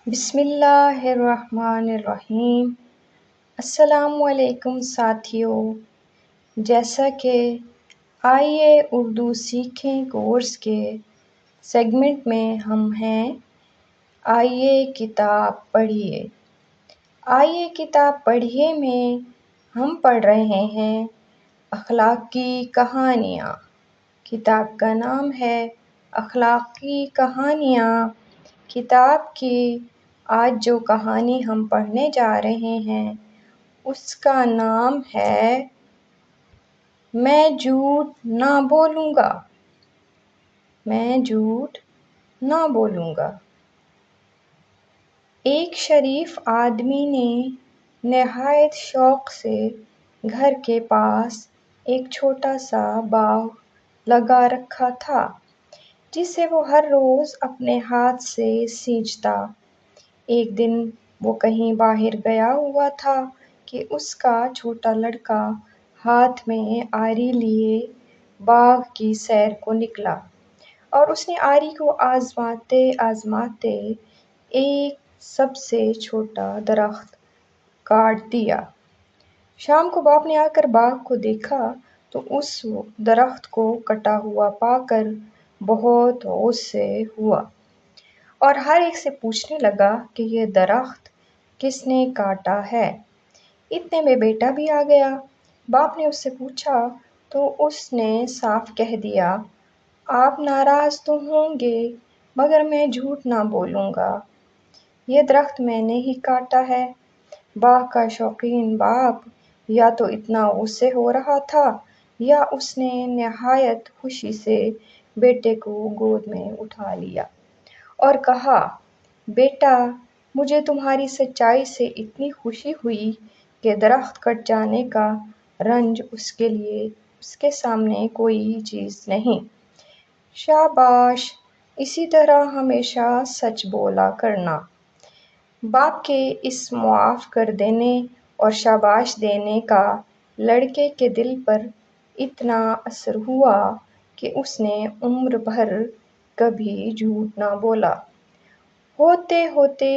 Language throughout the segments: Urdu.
بسم اللہ الرحمن الرحیم۔ السلام علیکم ساتھیو، جیسا کہ آئیے اردو سیکھیں کورس کے سیگمنٹ میں ہم ہیں آئیے کتاب پڑھیے۔ آئیے کتاب پڑھیے میں ہم پڑھ رہے ہیں اخلاقی کہانیاں۔ کتاب کا نام ہے اخلاقی کہانیاں۔ کتاب کی آج جو کہانی ہم پڑھنے جا رہے ہیں اس کا نام ہے میں جھوٹ نہ بولوں گا۔ میں جھوٹ نہ بولوں گا۔ ایک شریف آدمی نے نہایت شوق سے گھر کے پاس ایک چھوٹا سا باغ لگا رکھا تھا جسے وہ ہر روز اپنے ہاتھ سے سینچتا۔ ایک دن وہ کہیں باہر گیا ہوا تھا کہ اس کا چھوٹا لڑکا ہاتھ میں آری لیے باغ کی سیر کو نکلا اور اس نے آری کو آزماتے آزماتے ایک سب سے چھوٹا درخت کاٹ دیا۔ شام کو باپ نے آ کر باغ کو دیکھا تو اس درخت کو کٹا ہوا پا کر بہت غصے ہوا اور ہر ایک سے پوچھنے لگا کہ یہ درخت کس نے کاٹا ہے۔ اتنے میں بیٹا بھی آ گیا۔ باپ نے اس سے پوچھا تو اس نے صاف کہہ دیا، آپ ناراض تو ہوں گے مگر میں جھوٹ نہ بولوں گا، یہ درخت میں نے ہی کاٹا ہے۔ باغ کا شوقین باپ یا تو اتنا غصے ہو رہا تھا یا اس نے نہایت خوشی سے بیٹے کو گود میں اٹھا لیا اور کہا، بیٹا مجھے تمہاری سچائی سے اتنی خوشی ہوئی کہ درخت کٹ جانے کا رنج اس کے لیے اس کے سامنے کوئی چیز نہیں۔ شاباش، اسی طرح ہمیشہ سچ بولا کرنا۔ باپ کے اس معاف کر دینے اور شاباش دینے کا لڑکے کے دل پر اتنا اثر ہوا کہ اس نے عمر بھر کبھی جھوٹ نہ بولا۔ ہوتے ہوتے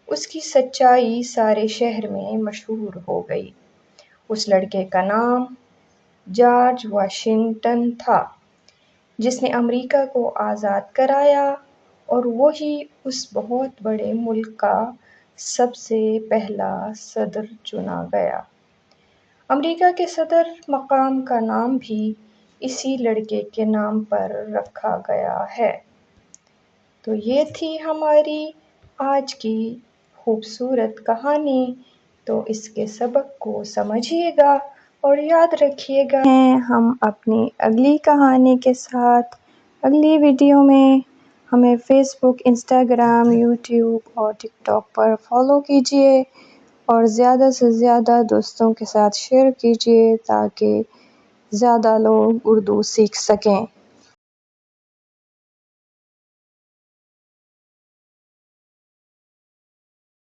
اس کی سچائی سارے شہر میں مشہور ہو گئی۔ اس لڑکے کا نام جارج واشنگٹن تھا جس نے امریکہ کو آزاد کرایا اور وہی اس بہت بڑے ملک کا سب سے پہلا صدر چنا گیا۔ امریکہ کے صدر مقام کا نام بھی اسی لڑکے کے نام پر رکھا گیا ہے۔ تو یہ تھی ہماری آج کی خوبصورت کہانی۔ تو اس کے سبق کو سمجھیے گا اور یاد رکھیے گا۔ ہم اپنی اگلی کہانی کے ساتھ اگلی ویڈیو میں۔ ہمیں فیس بک، انسٹاگرام، یوٹیوب اور ٹک ٹاک پر فالو کیجیے اور زیادہ سے زیادہ دوستوں کے ساتھ شیئر کیجیے تاکہ زیادہ لوگ اردو سیکھ سکیں۔